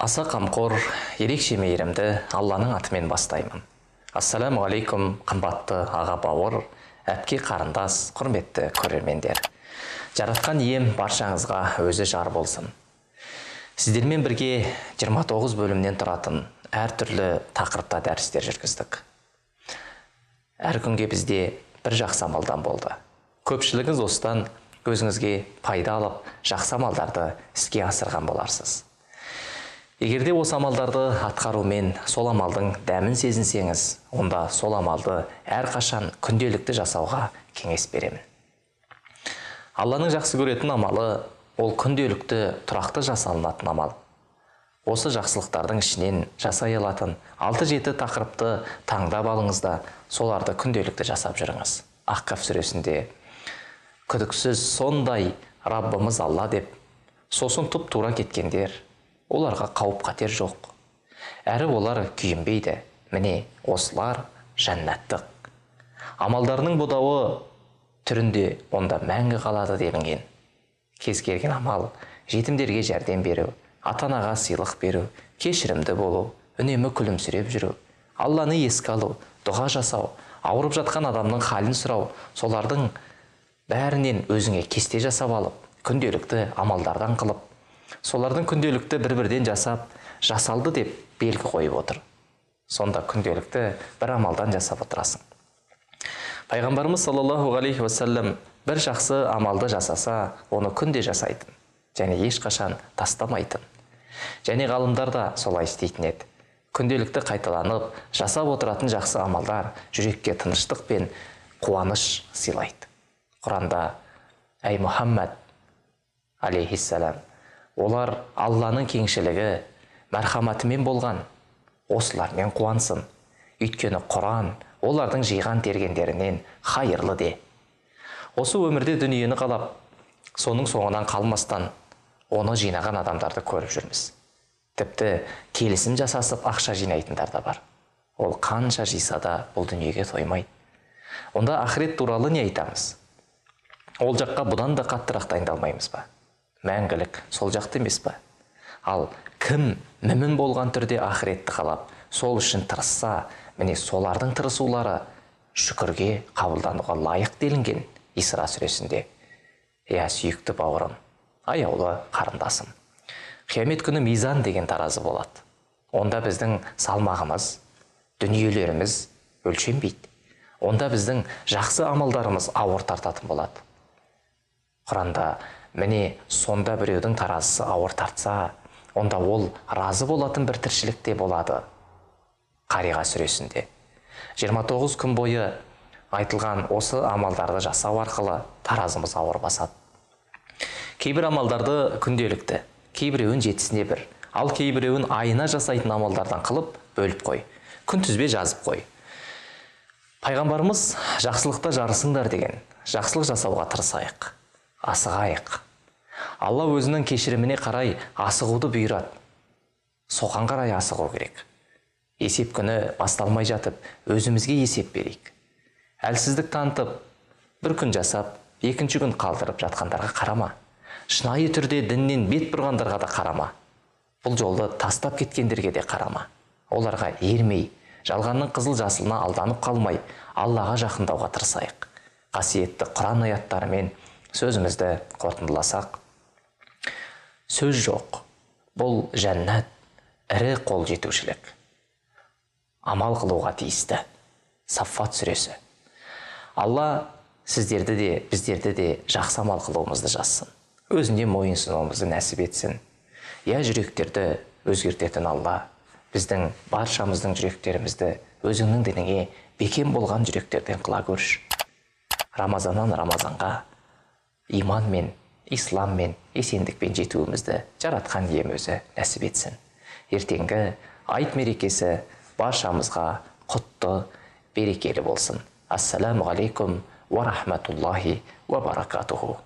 Аса қамқор, ерекше мейірімді Алланың атымен бастаймын. Ассаламу алейкум, қымбатты аға бауыр, әпке қарындас, құрметті көрермендер. Жаратқан ием баршаңызға өзі жар болсын. Сіздермен бірге 29 бөлімнен тұратын әртүрлі тақырыпта дәрістер жүргіздік. Әр күнге бізде бір жақсы амалдан болды. Көпшілігіңіз осыдан өзіңізге пайда алып, жақсы амалдарды іске асырған боларсыз. Егерде осы амалдарды атқарумен сол амалдың дәмін сезінсеңіз, онда сол амалды әрқашан күнделікті жасауға кеңес беремін. Алланың жақсы көретін амалы ол күнделікті тұрақты жасалынатын амал. Осы жақсылықтардың ішінен жасай алатын 6-7 тақырыпты таңдап алыңыз да, соларды күнделікті жасап жүріңіз. Аққаф сүресінде күдіксіз сондай Раббымыз Алла деп, сосын тұп-тура кеткендер, оларға қауіп қатер жоқ. Әрі олар күйінбейді. Міне, осылар жәннаттық. Амалдарының бұдауы түрінде онда мәңгі қалады делінген. Кез келген амал, жетімдерге жәрдем беру, ата-анаға сыйлық беру, кешірімді болу, үнемі күлімсіреп жүру, Алланы еске алу, дұға жасау, ауырып жатқан адамның халін сұрау, солардың бәрінен өзіңе кесте жасап алып, күнделікті амалдардан қылып, солардың күнделікті бір-бірден жасап, жасалды деп белгі қойып отыр. Сонда күнделікті бір амалдан жасап отырасың. Пайғамбарымыз саллаллаху алейхи уассалам бір жақсы амалды жасаса, оны күнде жасайтын, және ешқашан тастамайтын. Және ғалымдар да солай істейтін еді. Күнделікті қайталанып, жасап отыратын жақсы амалдар жүрекке тыныштық пен қуаныш сыйлайды. Құранда «Әй Мұхаммад алейхиссалам, олар Алланың кеңшілігі, мәрхаматымен болған, осылармен қуансын. Өйткені Құран олардың жиған тергендерінен хайырлы де». Осы өмірде дүниені қалап, соның соңынан қалмастан, оны жинаған адамдарды көріп жүрміз. Тіпті келісім жасасып ақша жинайтындар да бар. Ол қанша жиса да бұл дүниеге тоймайды. Онда ақырет туралы не айтамыз? Ол жаққа бұдан да қаттырақ дайындалмаймыз ба? Мәңгілік сол жақты емес па? Ал кім мүмін болған түрде ақыретті қалап, сол үшін тырысса, міне солардың тырысулары шүкірге қабылдануға лайық делінген Исра сүресінде. Иә, сүйікті бауырым, аяулы қарындасым. Қиямет күні мизан деген таразы болады. Онда біздің салмағымыз, дүниелеріміз өлшенбейді. Онда біздің жақсы амалдарымыз ауыр тартатын болады. Құранда міне сонда біреудің таразысы ауыр тартса, онда ол разы болатын бір тіршілікте болады. Қариға сүресінде 29 күн бойы айтылған осы амалдарды жасау арқылы таразымыз ауыр басады. Кейбір амалдарды күнделікті, кейбіреуін жетісіне бір, ал кейбіреуін айына жасайтын амалдардан қылып бөліп қой, күнтізбе жазып қой. Пайғамбарымыз жақсылықта жарысыңдар деген, жақсылық жасауға тырысайық, асығайық. Алла өзінің кешіріміне қарай асығуды бұйырады. Соған қарай асығу керек. Есеп күні басталмай жатып, өзімізге есеп берейік. Әлсіздік танытып, бір күн жасап, екінші күн қалдырып жатқандарға қарама. Шынайы түрде діннен бет бұрғандарға да қарама. Бұл жолды тастап кеткендерге де қарама. Оларға ермей, жалғанның қызыл жасылына алданып қалмай, Аллаға жақындауға тырысайық. Қасиетті Құран аяттарымен сөзімізді қорытындыласақ. Сөз жоқ, бұл жәннат, ірі қол жетушілік. Амал қылуға тиісті. Саффат сүресі. Алла сіздерді де, біздерді де жақсы амал қылуымызды жазсын. Өзіне мойынсынуымызды нәсіп етсін. Я жүректерді өзгертетін Алла, біздің баршамыздың жүректерімізді өзіңнің дініңе бекем болған жүректерден қыла көрші. Рамазаннан Рамазанға иманмен, исламмен, есендікпен жетуімізді жаратқан ием өзі нәсіп етсін. Ертеңгі айт мерекесі баршамызға құтты, берекелі болсын. Ассаламу алейкум ва рахматуллахи ва баракатуху.